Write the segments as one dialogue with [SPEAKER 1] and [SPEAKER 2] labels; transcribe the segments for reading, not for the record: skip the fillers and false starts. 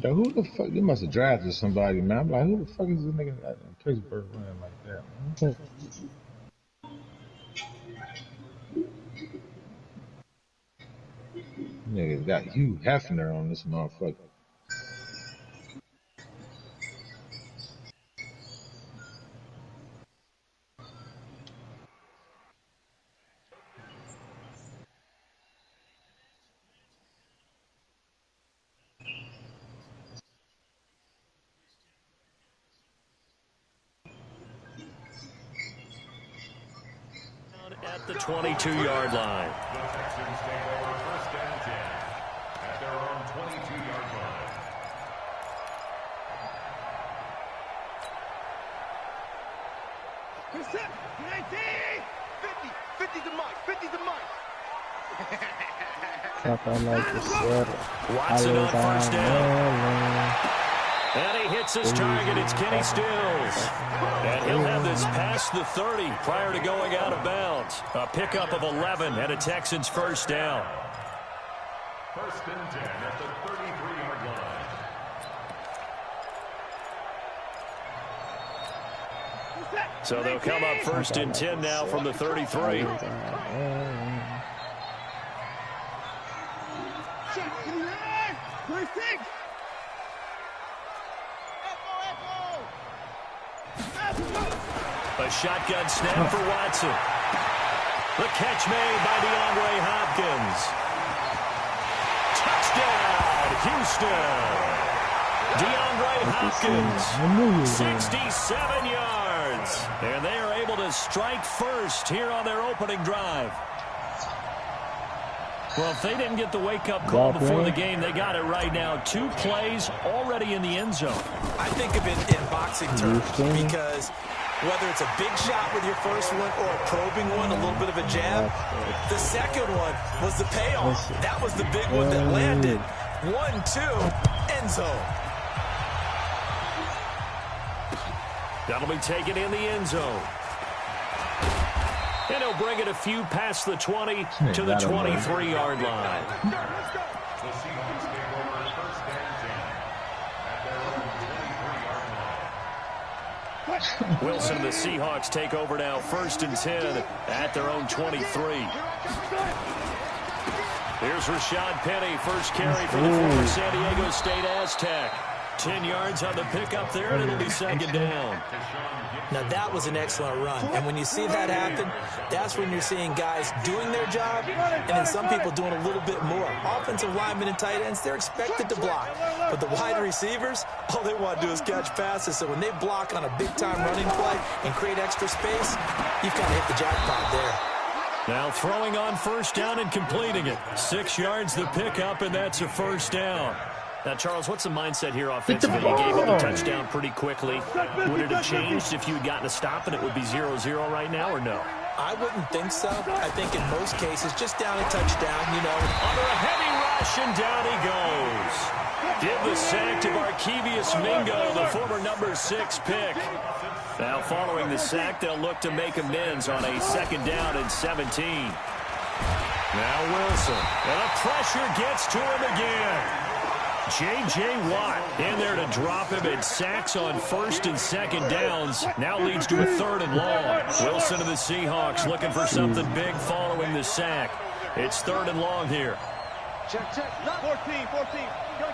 [SPEAKER 1] Yo, who the fuck? They must have drafted somebody, man. I'm like, who the fuck is this nigga in Pittsburgh running like that, man? Niggas got Hugh Hefner on this motherfucker.
[SPEAKER 2] At the 22-yard line.
[SPEAKER 3] The Texans take over 1st and 10 at their own 22-yard line.
[SPEAKER 4] Set, 19, 50 to Mike, 50 to Mike.
[SPEAKER 5] Fuck, I like the sweater.
[SPEAKER 2] Watson on 1st down. And he hits his target. It's Kenny Stills. And he'll have this past the 30 prior to going out of bounds. A pickup of 11 and a Texans 1st down.
[SPEAKER 3] 1st and 10 at the 33-yard line.
[SPEAKER 2] So they'll come up 1st and 10 now from the 33. A shotgun snap for Watson. The catch made by DeAndre Hopkins. Touchdown, Houston. DeAndre Hopkins, 67 yards. And they are able to strike first here on their opening drive. Well, if they didn't get the wake-up call before the game, they got it right now. 2 plays already in the end zone.
[SPEAKER 6] I think of it in boxing terms because whether it's a big shot with your first one or a probing one, a little bit of a jab, the second one was the payoff. That was the big one that landed. 1-2, end zone.
[SPEAKER 2] That'll be taken in the end zone. And he'll bring it a few past the 20 to the 23-yard line.
[SPEAKER 3] The Seahawks take over 1st and 10 at their own 23-yard line.
[SPEAKER 2] Wilson and the Seahawks take over now 1st and 10 at their own 23. Here's Rashad Penny, first carry for the former San Diego State Aztec. 10 yards on the pickup there, and it'll be 2nd down.
[SPEAKER 6] Now, that was an excellent run. And when you see that happen, that's when you're seeing guys doing their job and then some people doing a little bit more. Offensive linemen and tight ends, they're expected to block. But the wide receivers, all they want to do is catch passes. So when they block on a big-time running play and create extra space, you've kind of hit the jackpot there.
[SPEAKER 2] Now throwing on 1st down and completing it. 6 yards the pickup, and that's a 1st down. Now, Charles, what's the mindset here offensively? You gave up a touchdown pretty quickly. Would it have changed if you had gotten a stop and it would be 0-0 right now, or no?
[SPEAKER 6] I wouldn't think so. I think in most cases, just down a touchdown, you know.
[SPEAKER 2] Under a heavy rush, and down he goes. Give the sack to Barkevius Mingo, the former number 6 pick. Now, following the sack, they'll look to make amends on a 2nd down and 17. Now Wilson, and the pressure gets to him again. J.J. Watt in there to drop him, and sacks on 1st and 2nd downs. Now leads to a 3rd and long. Wilson of the Seahawks looking for something big following the sack. It's 3rd and long here.
[SPEAKER 4] Check. 14. Go.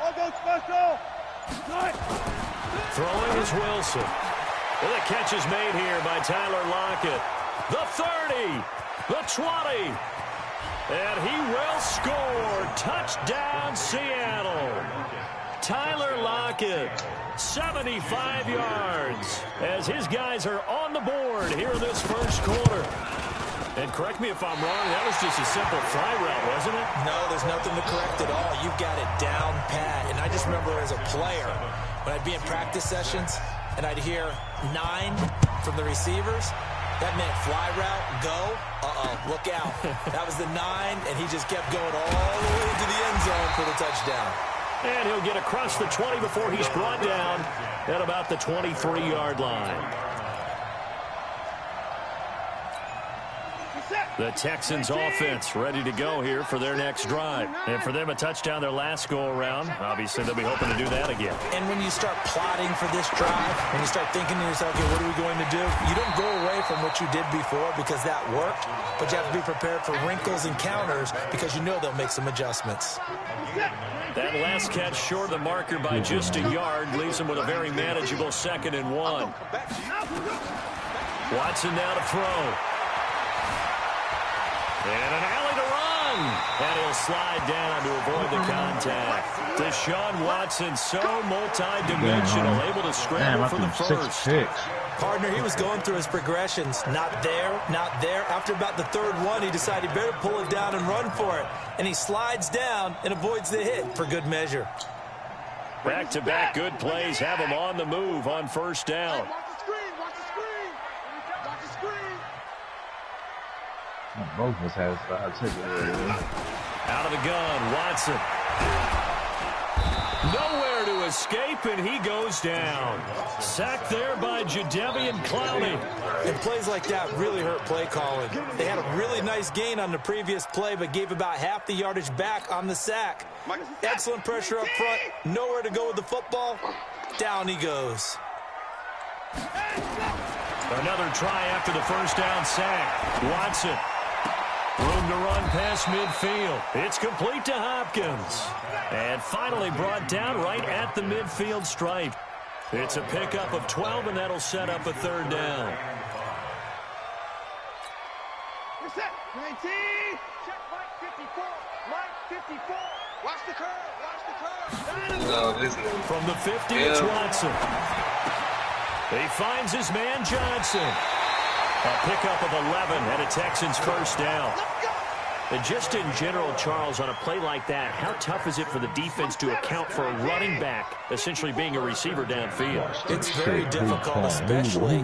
[SPEAKER 4] All go special.
[SPEAKER 2] Throwing is Wilson. And the catch is made here by Tyler Lockett. The 30. The 20. And he will score. Touchdown, Seattle. Tyler Lockett, 75 yards, as his guys are on the board here in this 1st quarter. And correct me if I'm wrong, that was just a simple fly route, wasn't it?
[SPEAKER 6] No, there's nothing to correct at all. You've got it down pat. And I just remember as a player, when I'd be in practice sessions and I'd hear 9 from the receivers, that meant fly route, go, look out. That was the 9, and he just kept going all the way to the end zone for the touchdown.
[SPEAKER 2] And he'll get across the 20 before he's brought down at about the 23-yard line. The Texans offense ready to go here for their next drive. And for them, a touchdown their last go-around. Obviously, they'll be hoping to do that again.
[SPEAKER 6] And when you start plotting for this drive, when you start thinking to yourself, okay, what are we going to do? You don't go away from what you did before because that worked, but you have to be prepared for wrinkles and counters because you know they'll make some adjustments.
[SPEAKER 2] That last catch short of the marker by just a yard leaves him with a very manageable 2nd and 1. Watson now to throw. And an alley to run. And he'll slide down to avoid the contact. Deshaun Watson, so multi-dimensional, able to scramble for the first.
[SPEAKER 6] Partner, he was going through his progressions. Not there, not there. After about the 3rd one, he decided he better pull it down and run for it. And he slides down and avoids the hit for good measure.
[SPEAKER 2] Back-to-back good plays have him on the move on 1st down.
[SPEAKER 1] Both of us have
[SPEAKER 2] Out of the gun, Watson. Nowhere to escape, and he goes down. Sacked there by Jadeveon Clowney.
[SPEAKER 6] And plays like that really hurt play calling. They had a really nice gain on the previous play, but gave about half the yardage back on the sack. Excellent pressure up front. Nowhere to go with the football. Down he goes.
[SPEAKER 2] Another try after the 1st down sack. Watson. Room to run past midfield. It's complete to Hopkins. And finally brought down right at the midfield stripe. It's a pickup of 12, and that'll set up a 3rd down.
[SPEAKER 4] Reset. 19. Check Mike 54. Mike 54. Watch the curve. Watch the curve.
[SPEAKER 2] From the 50, it's Watson. He finds his man Johnson. A pickup of 11 and a Texans 1st down. And just in general, Charles, on a play like that, how tough is it for the defense to account for a running back essentially being a receiver downfield?
[SPEAKER 6] It's very difficult, especially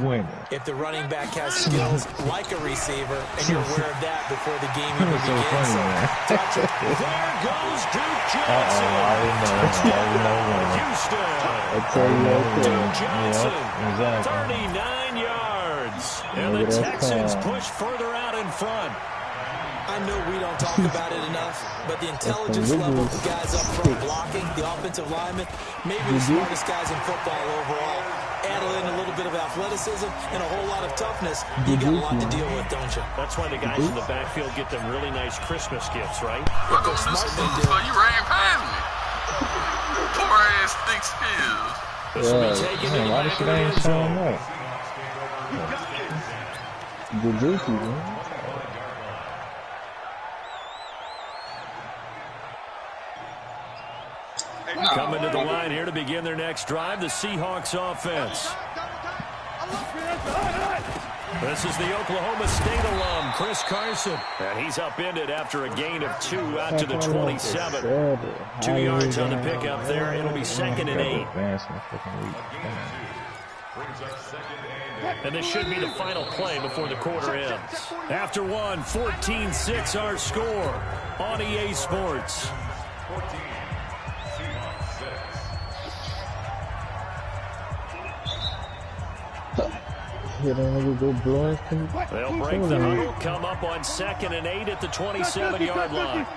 [SPEAKER 6] if the running back has skills like a receiver, and you're aware of that before the game even begins.
[SPEAKER 2] There goes Duke Johnson. Houston. Duke Johnson. 39 yards. And the Texans push further out in front.
[SPEAKER 6] I know we don't talk about it enough, but the intelligence level of the guys up front blocking, the offensive linemen, maybe the smartest guys in football overall. Add in a little bit of athleticism and a whole lot of toughness, you got a lot to deal with, don't you?
[SPEAKER 2] That's why the guys in the backfield get them really nice Christmas gifts, right?
[SPEAKER 7] What this is so you ran past me. Poor ass thick skills.
[SPEAKER 2] This will be taken in the back of the end zone. Coming to the line here to begin their next drive, the Seahawks offense. This is the Oklahoma State alum, Chris Carson. And he's upended after a gain of 2 out to the 27. 2 yards on the pickup there. It'll be 2nd and 8. And this should be the final play before the quarter ends. After one, 14-6 our score on EA Sports.
[SPEAKER 3] 14.
[SPEAKER 2] They'll break the huddle, come up on 2nd and 8 at the 27-yard line.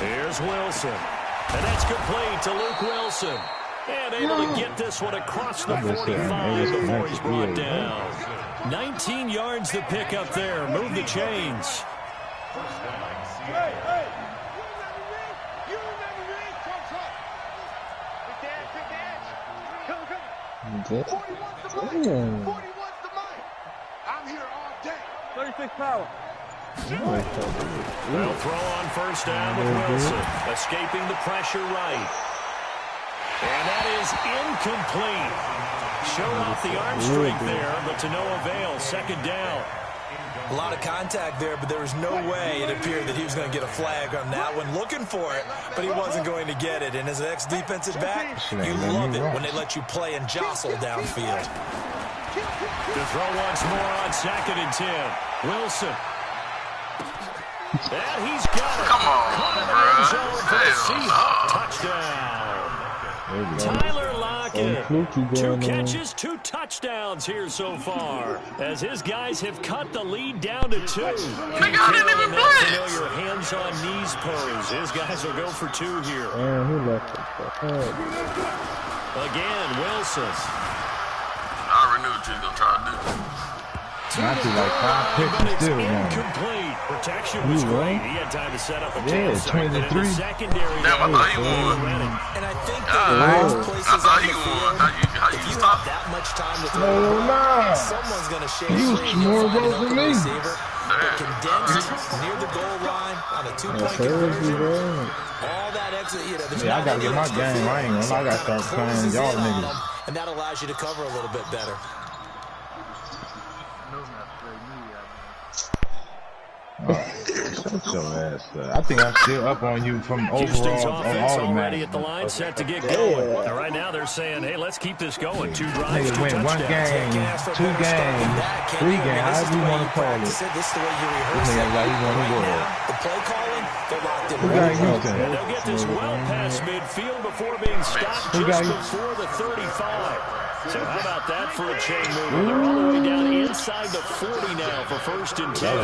[SPEAKER 2] Here's Wilson. And that's complete to Luke Wilson. And able to get this one across the 45 before he's brought down. 19 yards the pick up there. Move the chains.
[SPEAKER 5] Damn.
[SPEAKER 4] 41's the mic. I'm here all day.
[SPEAKER 8] 36 power.
[SPEAKER 2] They'll throw on 1st down with Wilson. Escaping the pressure right. And that is incomplete. Showed off the arm strength there, but to no avail. 2nd down.
[SPEAKER 6] A lot of contact there, but there was no way it appeared that he was going to get a flag on that one. Looking for it, but he wasn't going to get it. And as an ex-defensive back, you love it when they let you play and jostle downfield.
[SPEAKER 2] To throw once more on 2nd and 10. Wilson. And he's got it.
[SPEAKER 7] Come on, bro.
[SPEAKER 2] Touchdown. Tyler Lockett kid. 2 catches, 2 touchdowns here so far, as his guys have cut the lead down to 2.
[SPEAKER 7] Nigga, I didn't even play it.
[SPEAKER 2] Your hands on knees pose. His guys will go for 2 here.
[SPEAKER 5] Man, who left it?
[SPEAKER 2] Again, Wilson.
[SPEAKER 7] I already knew what you was gonna try to do.
[SPEAKER 1] I see like 5 picks and still won.
[SPEAKER 2] Incomplete. Protection was great. He had time to set up a
[SPEAKER 1] Yeah, 23.
[SPEAKER 2] Secondary.
[SPEAKER 7] Damn, I thought he won.
[SPEAKER 6] And I think that those places
[SPEAKER 7] I thought
[SPEAKER 6] on
[SPEAKER 7] he
[SPEAKER 6] the
[SPEAKER 7] won.
[SPEAKER 6] field,
[SPEAKER 7] How
[SPEAKER 6] if
[SPEAKER 7] you
[SPEAKER 6] you
[SPEAKER 7] stop?
[SPEAKER 6] have that much time to throw,
[SPEAKER 1] nah.
[SPEAKER 6] someone's going to shave
[SPEAKER 1] You
[SPEAKER 6] free.
[SPEAKER 1] more
[SPEAKER 6] You'll find
[SPEAKER 1] goals
[SPEAKER 6] an
[SPEAKER 1] than
[SPEAKER 6] open
[SPEAKER 1] me.
[SPEAKER 6] receiver. But condensed near the goal line on a 2-point conversion. All that exit, there's
[SPEAKER 1] Yeah, I gotta get my game. I ain't gonna lie, I gotta start playing y'all niggas.
[SPEAKER 6] And that allows you to cover a little bit better.
[SPEAKER 1] Shut your ass up. I think I'm still up on you from
[SPEAKER 2] Houston's
[SPEAKER 1] overall on
[SPEAKER 2] offense
[SPEAKER 1] all the
[SPEAKER 2] already
[SPEAKER 1] matches.
[SPEAKER 2] at the line, set to get going. And right now they're saying, hey, let's keep this going. 2 drives, 2
[SPEAKER 1] Niggas win 1
[SPEAKER 2] touchdowns.
[SPEAKER 1] game, 2 games, 3 games, however you want to call it.
[SPEAKER 6] This is the way you
[SPEAKER 1] This
[SPEAKER 6] rehearse
[SPEAKER 1] nigga
[SPEAKER 6] it.
[SPEAKER 1] like he want to go.
[SPEAKER 6] The play calling, they're locked in.
[SPEAKER 1] Who got Houston?
[SPEAKER 2] And they'll get this well past midfield before being stopped
[SPEAKER 1] Who got
[SPEAKER 2] just before the 35. So how about that for a chain mover? They're all the way down inside the 40 now for 1st and 10.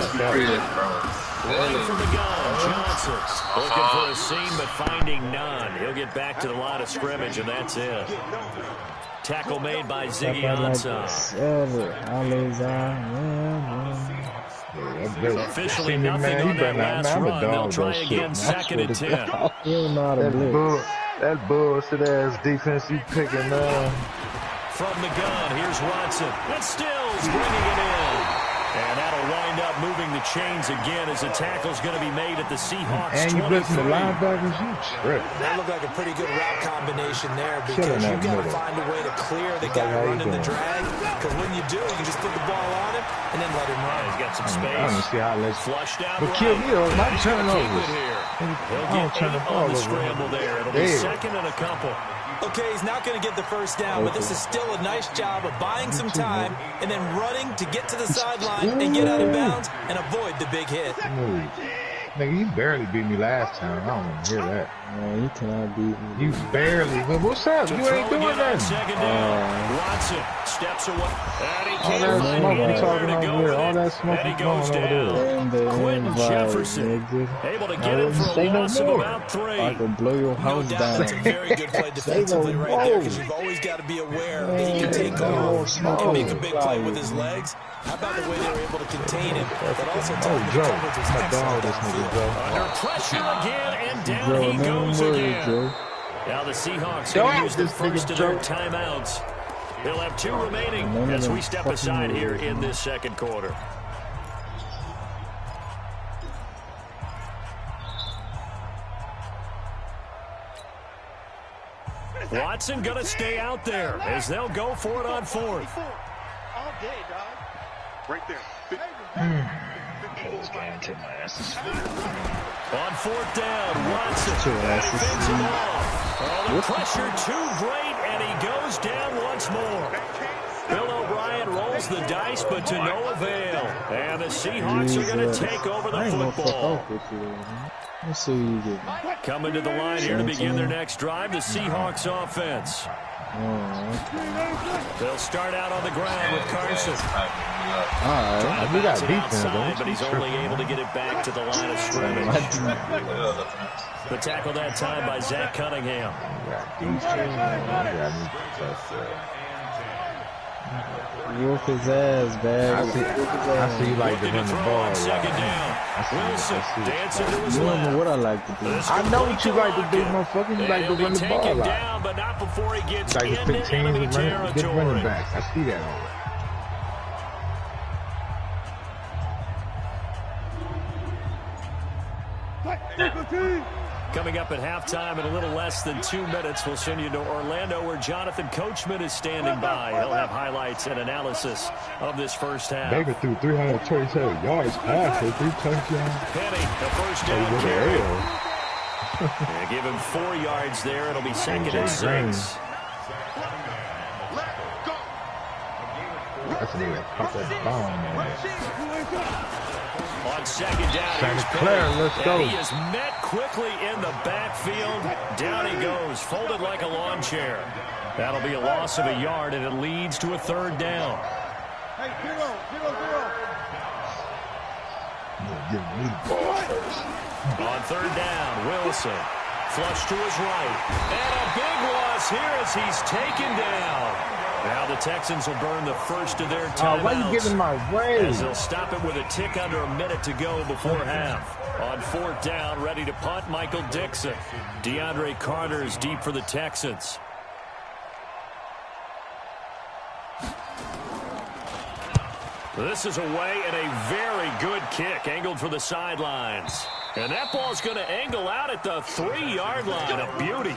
[SPEAKER 2] Running from the gun, Johnson looking for a seam but finding none. He'll get back to the line of scrimmage, and that's it. Tackle made by Ziggy Ansah. Officially nothing on that last run. They'll try again 2nd and 10.
[SPEAKER 1] That bullshit ass defense you picking up.
[SPEAKER 2] From the gun, here's Watson. And Stills bringing it in. And that'll wind up moving the chains again as the tackle's going to be made at the Seahawks.
[SPEAKER 1] And you blitz the linebackers, you trip.
[SPEAKER 6] That looked like a pretty good route combination there because you've got to find a way to clear the guy running the drag. Because when you do, you can just put the ball on him and then let him run.
[SPEAKER 2] He's got some space.
[SPEAKER 1] I don't see how let's
[SPEAKER 2] flushed out.
[SPEAKER 1] But kill me, though. My turnovers.
[SPEAKER 2] He'll get 8 on the scramble there. It'll be 2nd and a couple.
[SPEAKER 6] Okay, he's not going to get the first down, but this is still a nice job of buying some time and then running to get to the sideline and get out of bounds and avoid the big hit.
[SPEAKER 1] Nigga, you barely beat me last time. I don't want to hear that.
[SPEAKER 5] Man, you cannot beat me.
[SPEAKER 1] You barely. But what's up? You ain't doing nothing.
[SPEAKER 2] 2nd down. Watson steps away.
[SPEAKER 1] All that smoke you talking over there. All that smoke you going over there.
[SPEAKER 2] Quentin Jefferson able to get him for a loss of about 3.
[SPEAKER 5] I can blow your house down.
[SPEAKER 6] That's a very good play defensively right there because you've always got to be aware that he can take off and make a big play with his legs. How about the way they were able to contain him, but also tell him the coverage was excellent downfield.
[SPEAKER 2] Under pressure again, and down he goes again. Now the Seahawks going to use the first of their timeouts. They'll have 2 remaining as we step aside here in this 2nd quarter. Watson going to stay out there as they'll go for it on 4th.
[SPEAKER 4] All day, dog. Right there.
[SPEAKER 1] This guy take my asses.
[SPEAKER 2] On 4th down, Watson fends him off. Oh, the pressure too great, and he goes down once more. Bill O'Brien rolls the dice, but to no avail. And the Seahawks are going to take over the football.
[SPEAKER 5] Let's see what you get.
[SPEAKER 2] Coming to the line here to begin their next drive, the Seahawks offense. They'll start out on the ground with Carson.
[SPEAKER 1] Alright, we got defense,
[SPEAKER 2] but he's only able to get it back to the line of scrimmage. The tackle that time by Zach Cunningham.
[SPEAKER 5] Whoop his ass, man.
[SPEAKER 1] I see you like to run the ball.
[SPEAKER 2] 2nd down. Wilson dancing to his
[SPEAKER 5] You don't
[SPEAKER 2] left.
[SPEAKER 5] know what I like to do.
[SPEAKER 1] I know what you like to do, motherfucker. You like to run the ball a lot.
[SPEAKER 2] Down, but not before he gets
[SPEAKER 1] You like to pick
[SPEAKER 2] into
[SPEAKER 1] teams
[SPEAKER 2] enemy
[SPEAKER 1] and get running
[SPEAKER 2] territory.
[SPEAKER 1] backs. I see that already.
[SPEAKER 2] Coming up at halftime in a little less than 2 minutes, we'll send you to Orlando where Jonathan Coachman is standing by. He'll have highlights and analysis of this first half.
[SPEAKER 1] Baker threw 327 yards passing, 3 touchdowns.
[SPEAKER 2] Penny, the first down carry. Yeah, give him 4 yards there. It'll be 2nd and 6.
[SPEAKER 1] That's a nigga that popped that bomb, man.
[SPEAKER 2] On 2nd down,
[SPEAKER 1] Santa Clara, let's go.
[SPEAKER 2] he is met quickly in the backfield. Down he goes, folded like a lawn chair. That'll be a loss of a yard, and it leads to a third down.
[SPEAKER 4] Hey, 0, 0, 0.
[SPEAKER 1] Give me the ball first.
[SPEAKER 2] On third down, Wilson. Flush to his right. And a big loss here as he's taken down. Now the Texans will burn the first of their timeouts.
[SPEAKER 1] Why you getting in my way?
[SPEAKER 2] As they'll stop it with a tick under a minute to go before half. On fourth down, ready to punt, Michael Dixon. DeAndre Carter is deep for the Texans. This is away and a very good kick, angled for the sidelines. And that ball's going to angle out at the 3-yard line. A beauty.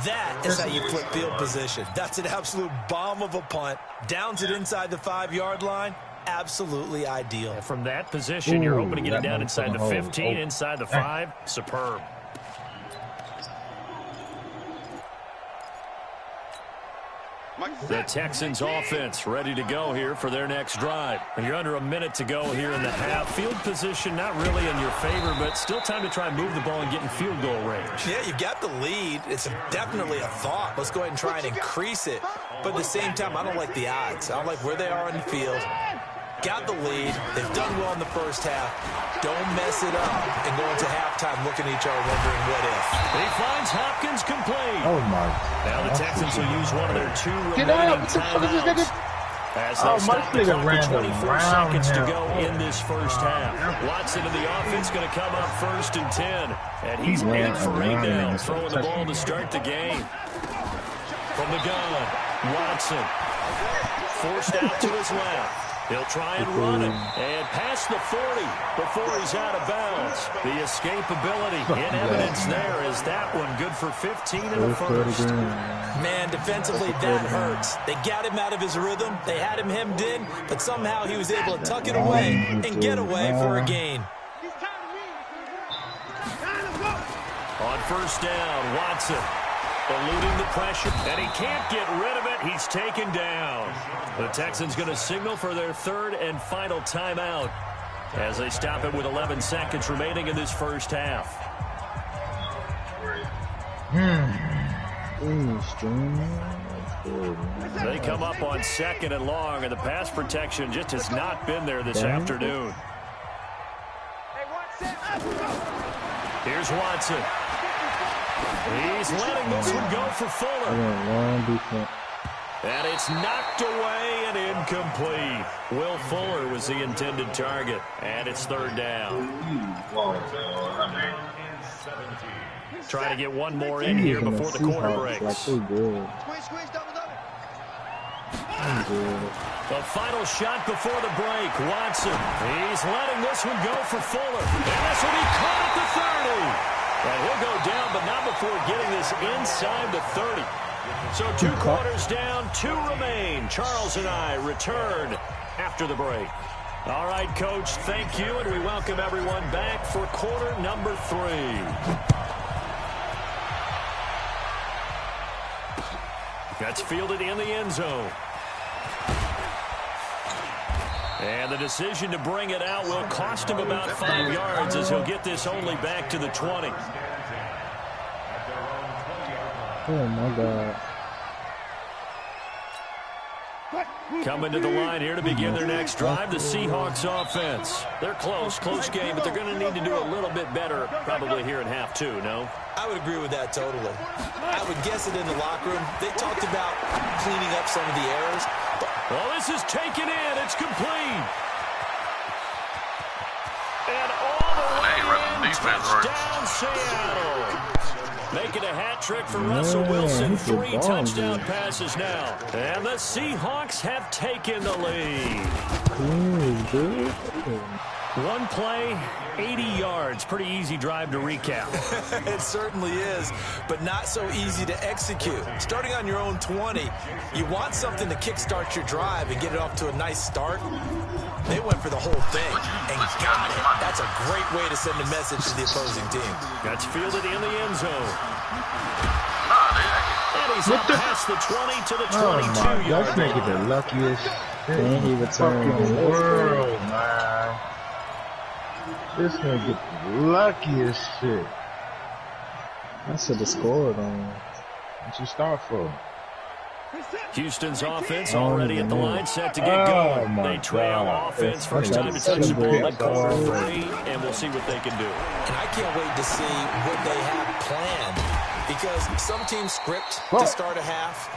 [SPEAKER 6] That is how you flip field position. That's an absolute bomb of a punt. Downs it inside the 5-yard line. Absolutely ideal.
[SPEAKER 2] And from that position, you're hoping to get it down inside the 15, inside the 5. Superb. The Texans offense ready to go here for their next drive. And you're under a minute to go here in the half. Field position not really in your favor, but still time to try and move the ball and get in field goal range.
[SPEAKER 6] Yeah, you got the lead. It's definitely a thought. Let's go ahead and try and increase it. But at the same time, I don't like the odds. I don't like where they are in the field. Got the lead. They've done well in the first half. Don't mess it up and go into halftime looking at each other wondering what if.
[SPEAKER 2] He finds Hopkins complete.
[SPEAKER 1] Oh, my.
[SPEAKER 2] Now the Texans will use one of their 2 remaining timeouts. As they'll stop the clock with 24 seconds to go in this first half. Watson and the offense going to come up 1st and 10. And he's 8 for 8 now, throwing the ball to start the game. From the gun, Watson forced out to his left. He'll try and run it and pass the 40 before he's out of bounds. The escapability in evidence there. Is that one good for 15 in the first?
[SPEAKER 6] Man, defensively, that hurts. They got him out of his rhythm. They had him hemmed in, but somehow he was able to tuck it away and get away for a gain.
[SPEAKER 2] On first down, Watson eluding the pressure, and he can't get rid of it. He's taken down. The Texans going to signal for their 3rd and final timeout as they stop it with 11 seconds remaining in this first half. They come up on 2nd and long, and the pass protection just has not been there this afternoon. Here's Watson. He's letting this one go for Fuller. And it's knocked away and incomplete. Will Fuller was the intended target. And it's 3rd down. Trying to get one more in here before the quarter breaks. The final shot before the break. Watson. He's letting this one go for Fuller. And this will be caught at the 30. And he'll go down, but not before getting this inside the 30. So 2 quarters down, 2 remain. Charles and I return after the break. All right, Coach, thank you, and we welcome everyone back for quarter number 3. That's fielded in the end zone. And the decision to bring it out will cost him about 5 yards as he'll get this only back to the 20.
[SPEAKER 5] Oh, my God.
[SPEAKER 2] Coming to the line here to begin their next drive, the Seahawks offense. They're close game, but they're going to need to do a little bit better probably here in half 2, no?
[SPEAKER 6] I would agree with that totally. I would guess it in the locker room. They talked about cleaning up some of the errors.
[SPEAKER 2] Well, this is taken in. It's complete. And all the way in, touchdown Seattle. Making a hat trick for Russell Wilson. 3 touchdown passes now. And the Seahawks have taken the lead. One play, 80 yards. Pretty easy drive to recap.
[SPEAKER 6] It certainly is, but not so easy to execute. Starting on your own 20, you want something to kickstart your drive and get it off to a nice start. They went for the whole thing and got it. That's a great way to send a message to the opposing team.
[SPEAKER 2] That's fielded in the end zone. And he's up past the 20 to the 22-yard line.
[SPEAKER 1] That's making the luckiest
[SPEAKER 5] Then he returned
[SPEAKER 1] fucking world, man. This nigga the luckiest shit.
[SPEAKER 5] I should have scored on him.
[SPEAKER 1] What you start for?
[SPEAKER 2] Houston's offense already at the line, set to get going. They trail offense. First time to touch the ball at quarter 3, and we'll see what they can do.
[SPEAKER 6] And I can't wait to see what they have planned, because some teams script to start a half.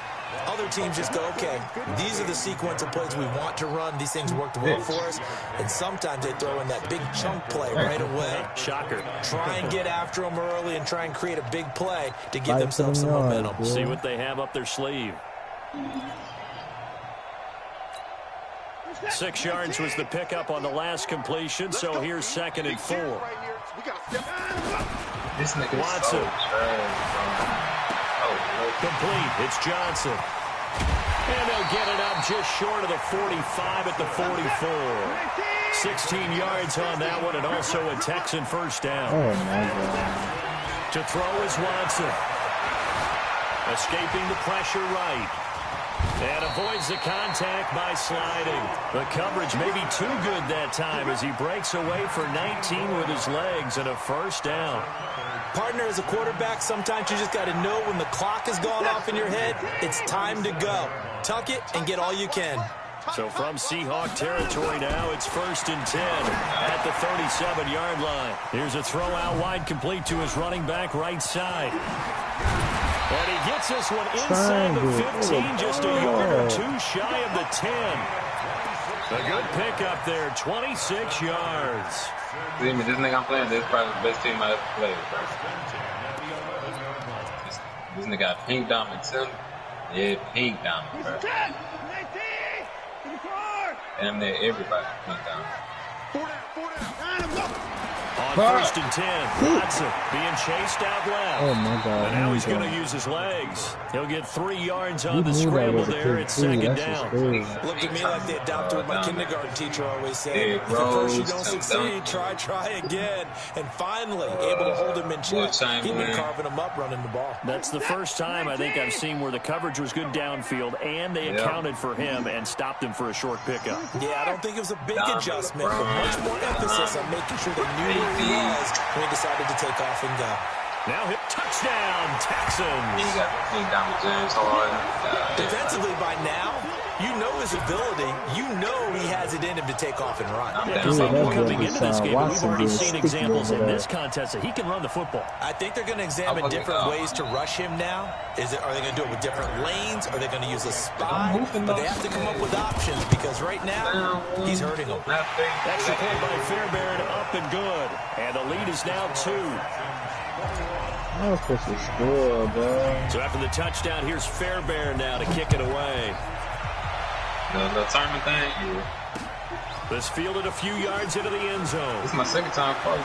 [SPEAKER 6] Other teams just go, okay, these are the sequence of plays we want to run. These things worked well for us. And sometimes they throw in that big chunk play right away.
[SPEAKER 2] Shocker.
[SPEAKER 6] Try and get after them early and try and create a big play to give themselves some momentum.
[SPEAKER 2] See what they have up their sleeve. 6 yards was the pickup on the last completion, so here's 2nd and 4.
[SPEAKER 8] This nigga
[SPEAKER 2] Watson. Complete. It's Johnson. And they'll get it up just short of the 45 at the 44. 16 yards on that one, and also a Texan first down.
[SPEAKER 5] Oh, my God.
[SPEAKER 2] To throw is Watson. Escaping the pressure right. And avoids the contact by sliding. The coverage may be too good that time as he breaks away for 19 with his legs and a first down.
[SPEAKER 6] Partner, as a quarterback, sometimes you just got to know when the clock has gone off in your head, it's time to go. Tuck it and get all you can.
[SPEAKER 2] So from Seahawk territory now, it's 1st and 10 at the 37-yard line. Here's a throw out wide, complete to his running back right side. And he gets this one inside the 15, just a yard or 2 shy of the 10. A good pickup there, 26 yards.
[SPEAKER 8] See me, this nigga I'm playing, this is probably the best team I ever played, bro. This nigga got pink diamond too. Yeah, pink diamond, bro. Damn near everybody pink diamond.
[SPEAKER 2] On 1st and 10, Watson being chased out left.
[SPEAKER 5] Oh, my God.
[SPEAKER 2] And now he's going to use his legs. He'll get 3 yards on the scramble there at 2nd down.
[SPEAKER 6] Looked at me like they adopted what my kindergarten teacher always said. If at first you don't succeed, try again. And finally, able to hold him in check. He'd been carving him up running the ball.
[SPEAKER 2] That's the first time I think I've seen where the coverage was good downfield, and they accounted for him and stopped him for a short pickup.
[SPEAKER 6] Yeah, I don't think it was a big adjustment, but much more emphasis on making sure they knew where he was when he decided to take off and go.
[SPEAKER 2] Now hit touchdown, Texans.
[SPEAKER 8] He got pink diamond James hard.
[SPEAKER 6] Defensively by now, you know his ability. You know he has it in him to take off and run.
[SPEAKER 2] Coming into this game, we've already seen examples in this contest that he can run the football.
[SPEAKER 6] I think they're going to examine different ways to rush him now. Are they going to do it with different lanes? Are they going to use a spy? But they have to come up with options because right now, he's hurting them.
[SPEAKER 2] Extra point by Fairbairn, up and good. And the lead is now 2.
[SPEAKER 5] I was supposed to score, bro.
[SPEAKER 2] So after the touchdown, here's Fairbairn now to kick it away.
[SPEAKER 8] The tournament thing, yeah.
[SPEAKER 2] This fielded a few yards into the end zone.
[SPEAKER 8] This is my 2nd time first.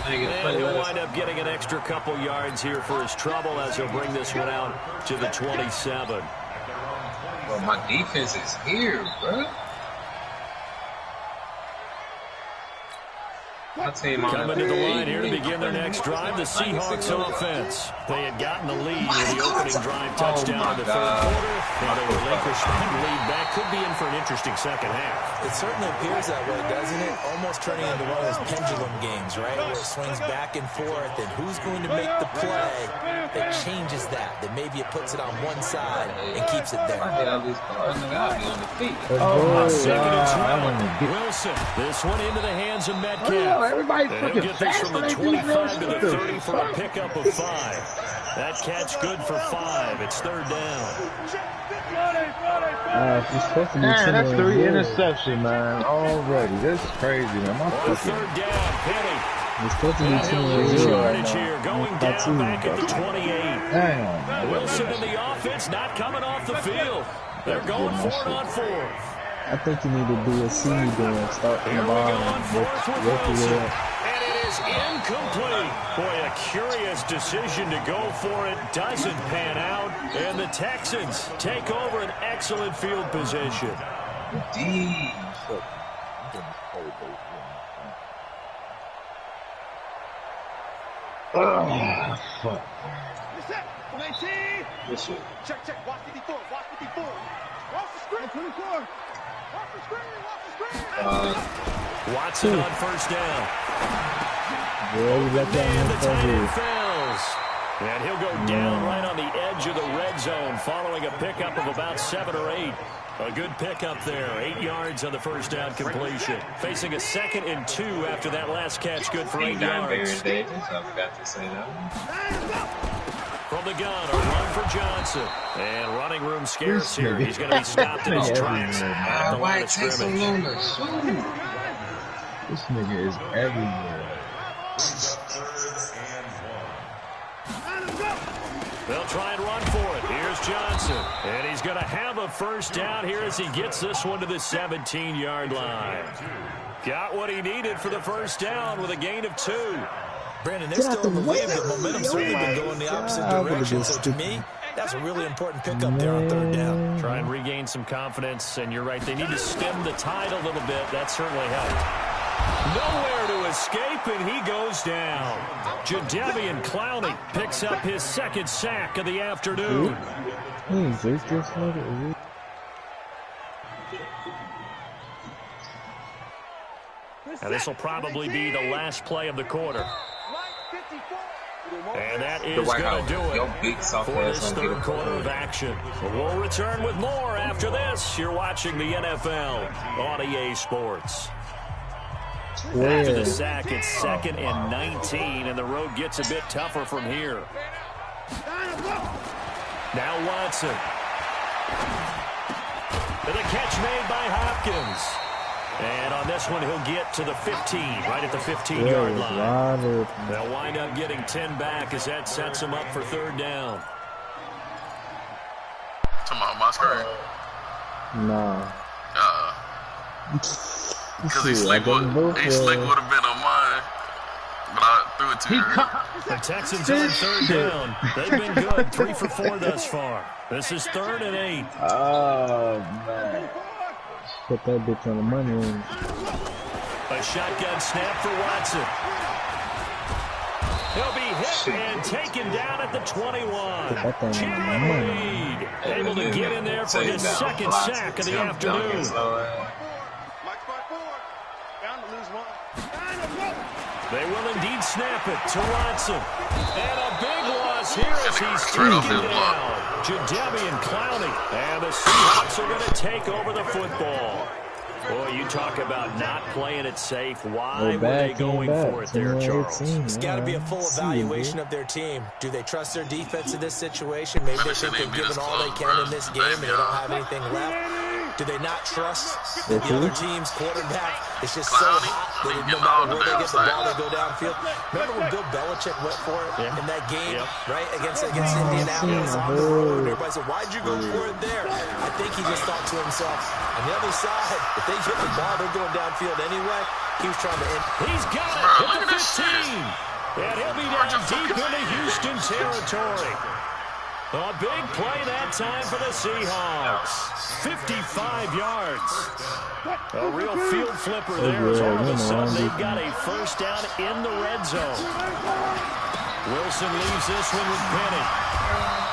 [SPEAKER 2] And he'll wind up getting an extra couple yards here for his trouble as he'll bring this one out to the 27.
[SPEAKER 8] Well, my defense is here, bro.
[SPEAKER 2] Coming to the line here to begin their next drive, the Seahawks offense. They had gotten the lead with the opening drive touchdown in the 3rd quarter. Now they relinquish that lead back. Could be in for an interesting second half.
[SPEAKER 6] It certainly appears that way, doesn't it? Almost turning into one of those pendulum games, right? Where it swings back and forth, and who's going to make the play that changes that maybe it puts it on one side and keeps it there.
[SPEAKER 2] Oh, 2nd and 12. Wilson, this one into the hands of Metcalf.
[SPEAKER 1] Everybody's
[SPEAKER 2] He'll get this from the 25 to the 30 for a pickup of 5. That catch good for 5. It's 3rd down.
[SPEAKER 1] Man, that's 3 interceptions, man. Already. This is crazy, man.
[SPEAKER 2] On 3rd down, Penny.
[SPEAKER 5] It's supposed to be
[SPEAKER 2] Yardage here, going down back at the 28.
[SPEAKER 1] Damn.
[SPEAKER 2] Wilson and the offense not coming off the field. They're going for it on 4th.
[SPEAKER 5] I think you need to do a C and start from the bottom.
[SPEAKER 2] And it is incomplete. Boy, a curious decision to go for it. Doesn't pan out. And the Texans take over an excellent field position.
[SPEAKER 1] Fuck.
[SPEAKER 4] Check. Watch 54. Watch 54. Watch the screen. 24.
[SPEAKER 2] Watson on 1st down.
[SPEAKER 5] Yeah, you let that
[SPEAKER 2] the tight end fails. And he'll go down right on the edge of the red zone following a pickup of about 7 or 8. A good pickup there. 8 yards on the first down completion. Facing a 2nd and 2 after that last catch. Good for 8 yards.
[SPEAKER 8] Davis, I forgot to say that.
[SPEAKER 2] From the gun, a run for Johnson. And running room scarce here. He's going to be stopped in his tracks at the line of scrimmage.
[SPEAKER 1] This nigga is everywhere.
[SPEAKER 2] They'll try and run for it. Here's Johnson. And he's going to have a first down here as he gets this one to the 17-yard line. Got what he needed for the first down with a gain of 2.
[SPEAKER 6] Brandon, they're still in the wave, but momentum's certainly been going the opposite direction. So to me, that's a really important pickup there on 3rd down.
[SPEAKER 2] Try and regain some confidence, and you're right. They need to stem the tide a little bit. That certainly helped. Nowhere to escape, and he goes down. Jadeveon Clowney picks up his 2nd sack of the afternoon. Now this will probably be the last play of the quarter. And that is going to do it for this 3rd quarter of action. We'll return with more after this. You're watching the NFL on EA Sports. After the sack, it's 2nd and 19, and the road gets a bit tougher from here. Now Watson. And the catch made by Hopkins. And on this one, he'll get to the 15, right at the 15-yard line. They'll wind up getting 10 back as that sets them up for 3rd down.
[SPEAKER 7] Talking about my screen?
[SPEAKER 5] Nah.
[SPEAKER 7] Because he slick would have been on mine, but I threw it to you.
[SPEAKER 2] The Texans on 3rd down. They've been good, 3 for 4 thus far. This is 3rd and 8.
[SPEAKER 5] Oh, man. Put that bitch on the money line.
[SPEAKER 2] A shotgun snap for Watson. He'll be hit and taken down at the 21. Jimmy Reed able to get in there for his 2nd sack of the afternoon. They will indeed snap it to Watson. And a big loss here as he's taken down. Jadeveon Clowney. And the Seahawks are going to take over the football. Boy, you talk about not playing it safe. Why were they going for it there, Charles?
[SPEAKER 6] It's got to be a full evaluation of their team. Do they trust their defense in this situation? Maybe they think they've given all they can in this game and they don't have anything left. Do they not trust the other team's quarterback? It's just so hot that no matter where they get the ball, they go downfield. Remember when Bill Belichick went for it in that game, right, against Indianapolis on the road? Everybody said, why'd you go for it there? I think he just thought to himself, on the other side, if they hit the ball, they're going downfield anyway. He was trying to end.
[SPEAKER 2] He's got it at the 15. And he'll be down deep into Houston territory. A big play that time for the Seahawks. 55 yards. A real field flipper there as all of a sudden they've got a first down in the red zone. Wilson leaves this one with Penny.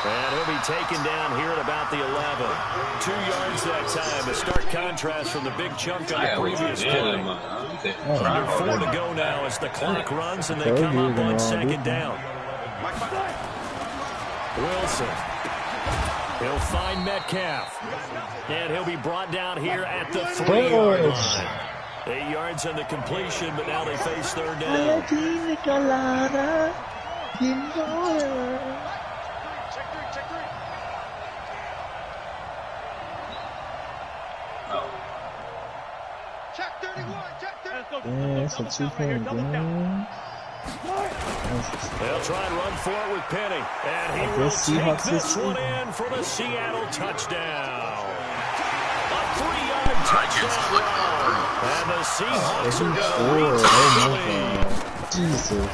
[SPEAKER 2] And he'll be taken down here at about the 11. 2 yards that time. A stark contrast from the big chunk on the previous play. Under 4 to go now as the clock runs and they come up on 2nd down. Wilson. He'll find Metcalf. And he'll be brought down here at the 3-yard line. 8 yards on the completion, but now they face 3rd down.
[SPEAKER 4] Check 31, check 31.
[SPEAKER 5] Yeah, it's a 2-point game.
[SPEAKER 2] They'll try and run for it with Penny. And he will take this one in for the Seattle touchdown. A 3-yard touchdown run. And the Seahawks are going to reach the lead.
[SPEAKER 5] Jesus.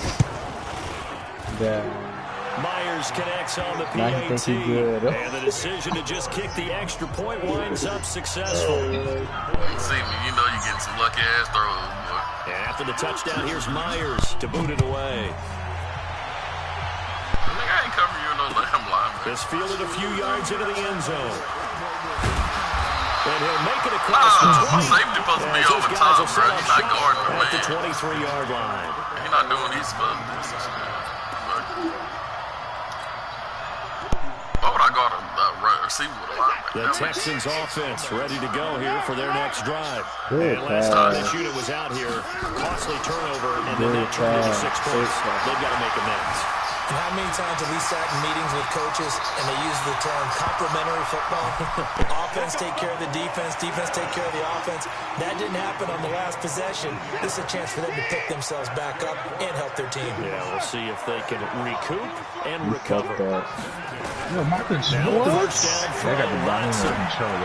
[SPEAKER 2] Myers connects on the PAT. And the decision to just kick the extra point winds up successful.
[SPEAKER 7] See me, you know you're getting some lucky-ass throws, boy.
[SPEAKER 2] And after the touchdown, here's Myers to boot it away.
[SPEAKER 7] I ain't covering you in no lamb line, man.
[SPEAKER 2] Just fielded a few yards into the end zone. And he'll make it across the 20.
[SPEAKER 7] Safety supposed to be over top, bro. He's not guarding the man.
[SPEAKER 2] At the 23-yard line.
[SPEAKER 7] He's not doing what he's supposed to do. probably got a receiver with a linebacker.
[SPEAKER 2] The Texans offense ready to go here for their next drive.
[SPEAKER 5] Good
[SPEAKER 2] And last time this
[SPEAKER 5] pass.
[SPEAKER 2] unit was out here, costly turnover, and then that turned into 6 points. They've got to make amends.
[SPEAKER 6] And how many times have we sat in meetings with coaches and they use the term complementary football? Offense take care of the defense, defense take care of the offense. That didn't happen on the last possession. This is a chance for them to pick themselves back up and help their team.
[SPEAKER 2] Yeah, we'll see if they can recoup and
[SPEAKER 5] Fuck
[SPEAKER 2] recover.
[SPEAKER 5] that.
[SPEAKER 1] Yo, Michael
[SPEAKER 2] Now
[SPEAKER 1] Jordan.
[SPEAKER 2] first down
[SPEAKER 1] They
[SPEAKER 2] from
[SPEAKER 1] got the ball in
[SPEAKER 2] Watson.
[SPEAKER 1] control.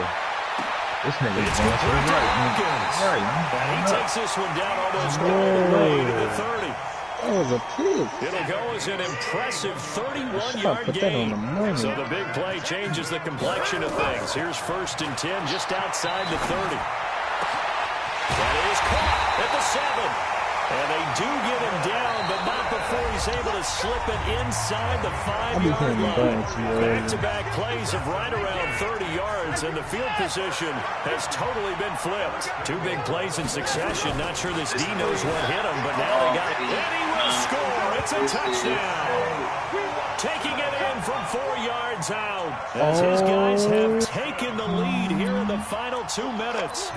[SPEAKER 1] This nigga
[SPEAKER 2] It's
[SPEAKER 1] is going to the right.
[SPEAKER 2] Hopkins.
[SPEAKER 1] Right.
[SPEAKER 2] And he takes this one down almost all the way to the 30.
[SPEAKER 5] That was a pick.
[SPEAKER 2] It'll go as an impressive
[SPEAKER 5] Shot,
[SPEAKER 2] 31-yard
[SPEAKER 5] put that on
[SPEAKER 2] gain.
[SPEAKER 5] the money.
[SPEAKER 2] So the big play changes the complexion of things. Here's 1st and 10 just outside the 30. That is caught at the 7. And they do get him down, but not before he's able to slip it inside the 5-yard line. Back-to-back plays of right around 30 yards, and the field position has totally been flipped. 2 big plays in succession. Not sure this D knows what hit him, but now they got it. And he will score. It's a touchdown. Taking it in from 4 yards out, as his guys have taken the lead here in the final 2 minutes.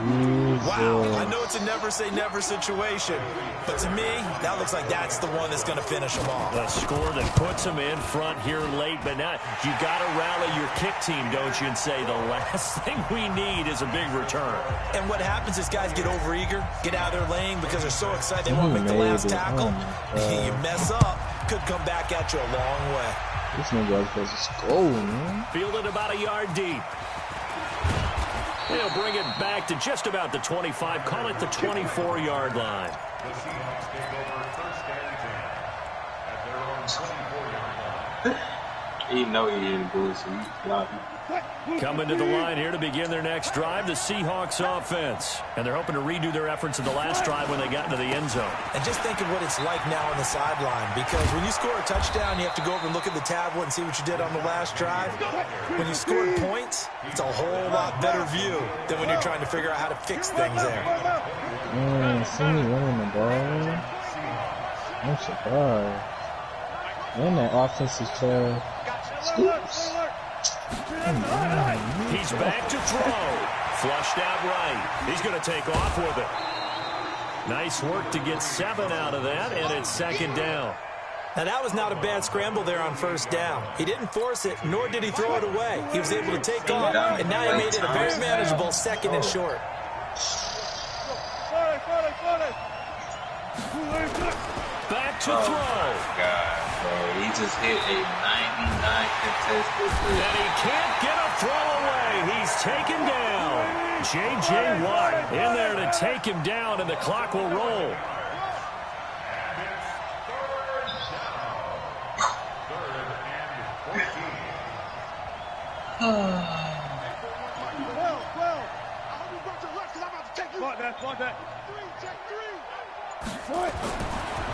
[SPEAKER 6] Wow, I know it's a never-say-never situation, but to me, that looks like that's the one that's going to finish them off.
[SPEAKER 2] The score that puts them in front here late, but now you got to rally your kick team, don't you, and say the last thing we need is a big return.
[SPEAKER 6] And what happens is guys get overeager, get out of their lane because they're so excited they want to make the last tackle. You mess up, could come back at you a long way.
[SPEAKER 5] This nigga was supposed to score, man.
[SPEAKER 2] Fielded about a yard deep. He'll bring it back to just about the 25. Call it the 24-yard line.
[SPEAKER 3] The Seahawks take over 1st and 10 at their own 24-yard line.
[SPEAKER 8] He know he didn't do it, so he's floppy.
[SPEAKER 2] Coming to the line here to begin their next drive, the Seahawks offense. And they're hoping to redo their efforts in the last drive when they got into the end zone.
[SPEAKER 6] And just think of what it's like now on the sideline, because when you score a touchdown, you have to go over and look at the tablet and see what you did on the last drive. When you scored points, it's a whole lot better view than when you're trying to figure out how to fix things there.
[SPEAKER 5] See me running the ball. I'm surprised. And that offense is trash. Scoops.
[SPEAKER 2] He's back to throw. Flushed out right. He's going to take off with it. Nice work to get 7 out of that, and it's 2nd down.
[SPEAKER 6] Now, that was not a bad scramble there on 1st down. He didn't force it, nor did he throw it away. He was able to take off, and now he made it a very manageable 2nd and short.
[SPEAKER 2] Back to throw.
[SPEAKER 8] God, bro. He just hit a 99 contested hit.
[SPEAKER 2] And he can't get a throw away. He's taken down. J.J. Watt in there to take him down, and the clock will roll.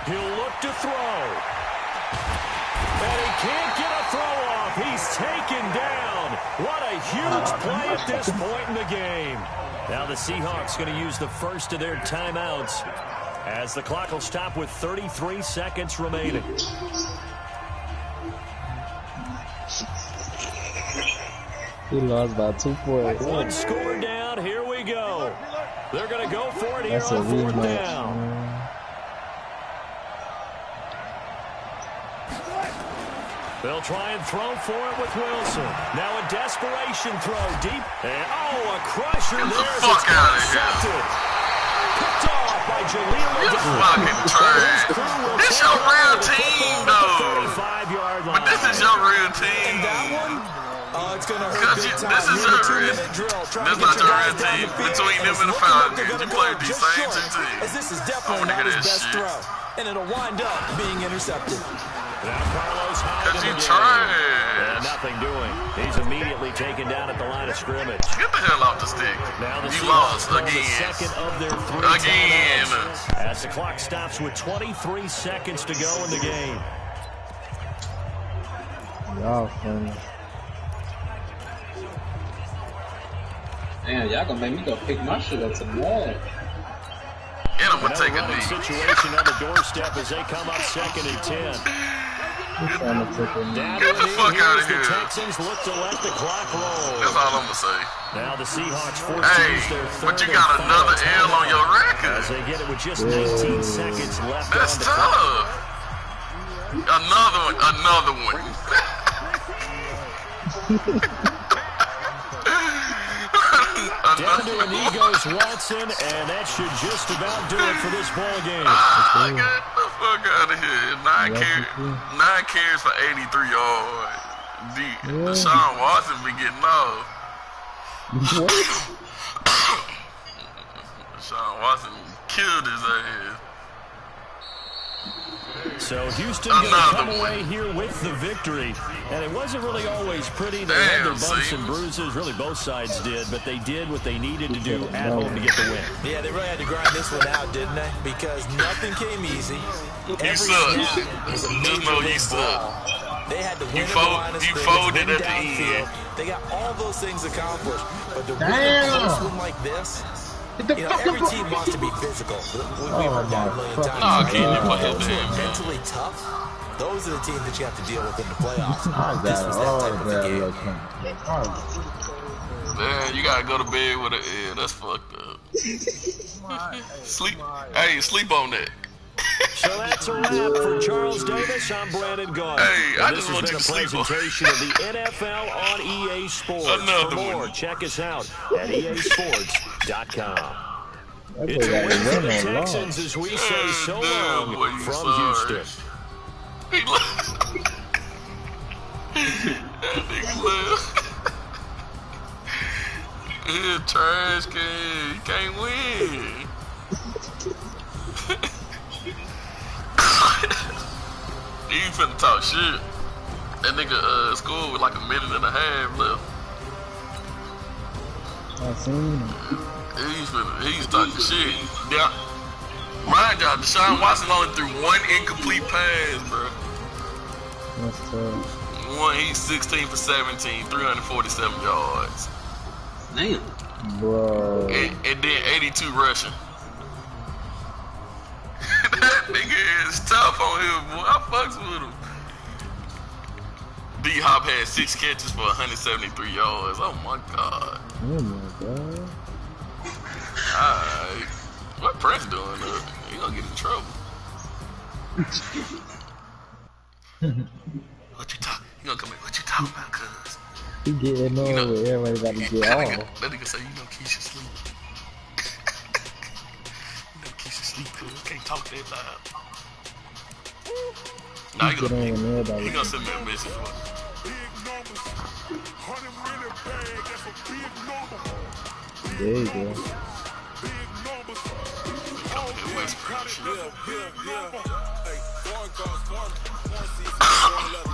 [SPEAKER 2] He'll look to throw. And he can't get a throw off. He's taken down. What a huge play at this point in the game. Now the Seahawks going to use the first of their timeouts as the clock will stop with 33 seconds remaining.
[SPEAKER 5] He lost by 2 points.
[SPEAKER 2] 1 score down. Here we go. They're going to go for it here
[SPEAKER 5] That's a
[SPEAKER 2] on 4th
[SPEAKER 5] rematch,
[SPEAKER 2] down.
[SPEAKER 5] man.
[SPEAKER 2] They'll try and throw for it with Wilson. Now a desperation throw deep. And, a crusher
[SPEAKER 7] Get the
[SPEAKER 2] there.
[SPEAKER 7] fuck out of here.
[SPEAKER 2] Picked off by Jaleel.
[SPEAKER 7] You fucking trash. This your real team, though.
[SPEAKER 2] 35-yard line.
[SPEAKER 7] But this is your real team.
[SPEAKER 6] And that one, it's going to hurt
[SPEAKER 7] Because
[SPEAKER 6] big time.
[SPEAKER 7] this is your real
[SPEAKER 6] Two-minute drill. Trying
[SPEAKER 7] This
[SPEAKER 6] to
[SPEAKER 7] not
[SPEAKER 6] get
[SPEAKER 7] your
[SPEAKER 6] guys
[SPEAKER 7] real
[SPEAKER 6] down
[SPEAKER 7] team.
[SPEAKER 6] the field,
[SPEAKER 7] Between
[SPEAKER 6] and
[SPEAKER 7] them
[SPEAKER 6] it's
[SPEAKER 7] and the
[SPEAKER 6] looking like
[SPEAKER 7] Falcons,
[SPEAKER 6] they're
[SPEAKER 7] you
[SPEAKER 6] gonna
[SPEAKER 7] played
[SPEAKER 6] go
[SPEAKER 7] these
[SPEAKER 6] just
[SPEAKER 7] same
[SPEAKER 6] short,
[SPEAKER 7] two teams.
[SPEAKER 6] as this is
[SPEAKER 7] I
[SPEAKER 6] definitely
[SPEAKER 7] wanna
[SPEAKER 6] not
[SPEAKER 7] hear
[SPEAKER 6] his
[SPEAKER 7] that
[SPEAKER 6] best
[SPEAKER 7] shit.
[SPEAKER 6] throw. And it'll wind up being intercepted.
[SPEAKER 2] Now Carlos Hyde
[SPEAKER 7] Because
[SPEAKER 2] in
[SPEAKER 7] you
[SPEAKER 2] the game.
[SPEAKER 7] trash.
[SPEAKER 2] And nothing doing. He's immediately taken down at the line of scrimmage.
[SPEAKER 7] Get the hell off the stick.
[SPEAKER 2] Now the
[SPEAKER 7] You
[SPEAKER 2] Seahawks
[SPEAKER 7] lost
[SPEAKER 2] call the
[SPEAKER 7] again.
[SPEAKER 2] second of their 3
[SPEAKER 7] Again.
[SPEAKER 2] timeouts as the clock stops with 23 seconds to go in the game.
[SPEAKER 5] Y'all funny.
[SPEAKER 8] Damn, y'all gonna make me go pick my shit up tomorrow.
[SPEAKER 7] And I'm going to
[SPEAKER 2] Another
[SPEAKER 7] take a
[SPEAKER 2] running
[SPEAKER 7] knee.
[SPEAKER 2] situation on the doorstep as they come up 2nd and 10.
[SPEAKER 7] Get the fuck out of here.
[SPEAKER 2] The Texans look to let the clock roll.
[SPEAKER 7] That's all I'm gonna say.
[SPEAKER 2] Now the Seahawks forced to use their third.
[SPEAKER 7] But you got another L on your record.
[SPEAKER 2] As they get it with just 19 seconds left.
[SPEAKER 7] That's
[SPEAKER 2] on the
[SPEAKER 7] tough.
[SPEAKER 2] clock.
[SPEAKER 7] Another one.
[SPEAKER 2] Down to an egos Watson, and that should just about do it for this ball game.
[SPEAKER 7] Get the fuck out of here. 9 carries for 83 yards. Deshaun Watson be getting off. Deshaun Watson killed his ass.
[SPEAKER 2] So Houston going to come away here with the victory. And it wasn't really always pretty. They had their bumps and bruises. Really, both sides did. But they did what they needed to do at home to get the win.
[SPEAKER 6] Yeah, they really had to grind this one out, didn't they? Because nothing came easy.
[SPEAKER 7] You suck. Just know you suck.
[SPEAKER 6] They had to win
[SPEAKER 7] you folded at the end.
[SPEAKER 6] They got all those things accomplished. But to win a close one like this, every team wants to be physical. We've heard that a million times.
[SPEAKER 7] No, I can't put his damn
[SPEAKER 6] mentally tough. Those are the teams that you have to deal with in the playoffs.
[SPEAKER 5] This was that type of game.
[SPEAKER 7] Man, you gotta go to bed with that's fucked up. Sleep. Hey, sleep on that.
[SPEAKER 2] So that's a wrap for Charles Davis. I'm Brandon Gaudin.
[SPEAKER 7] Hey, I
[SPEAKER 2] this
[SPEAKER 7] just want
[SPEAKER 2] has
[SPEAKER 7] you
[SPEAKER 2] been
[SPEAKER 7] to sleep
[SPEAKER 2] a presentation of the NFL on EA Sports.
[SPEAKER 7] Another
[SPEAKER 2] for more,
[SPEAKER 7] one.
[SPEAKER 2] check us out at easports.com. It's a win for the Texans as we say so long from Houston.
[SPEAKER 7] He left. That nigga left. Yeah, trash can. You can't win. He finna talk shit. That nigga scored with like a minute and a half left.
[SPEAKER 5] I seen him.
[SPEAKER 7] He's talking shit. Yeah. Mind y'all, Deshaun Watson only threw one incomplete pass, bro.
[SPEAKER 5] That's tough.
[SPEAKER 7] One, he's 16 for 17, 347 yards.
[SPEAKER 8] Damn.
[SPEAKER 5] Bro.
[SPEAKER 7] And then 82 rushing. That nigga is tough on him, boy. I fucks with him. D-Hop had 6 catches for 173 yards. Oh my god.
[SPEAKER 5] Oh my god.
[SPEAKER 7] Alright. What Prince doing? He gonna get in trouble. What you talking? You gonna come in? What you talking about, cuz?
[SPEAKER 5] He getting over. Everybody got to get off.
[SPEAKER 7] That nigga say, Keisha sleep. Keisha sleep, cuz. Can't talk that loud. Nah, he gonna send me a message for me.
[SPEAKER 5] There you go.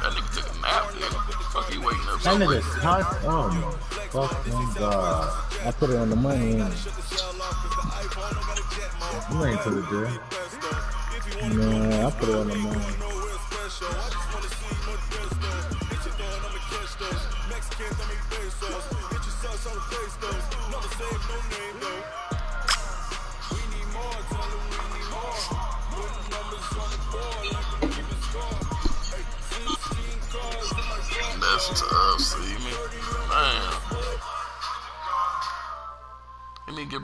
[SPEAKER 7] That nigga took a nap, dude. Fuck, he waking up so
[SPEAKER 5] That
[SPEAKER 7] late.
[SPEAKER 5] nigga's hot. Oh my fucking god. I put it on the money. You ain't put it there. Nah, I put it on the money.
[SPEAKER 7] That's tough, see me? Man. Let me get back.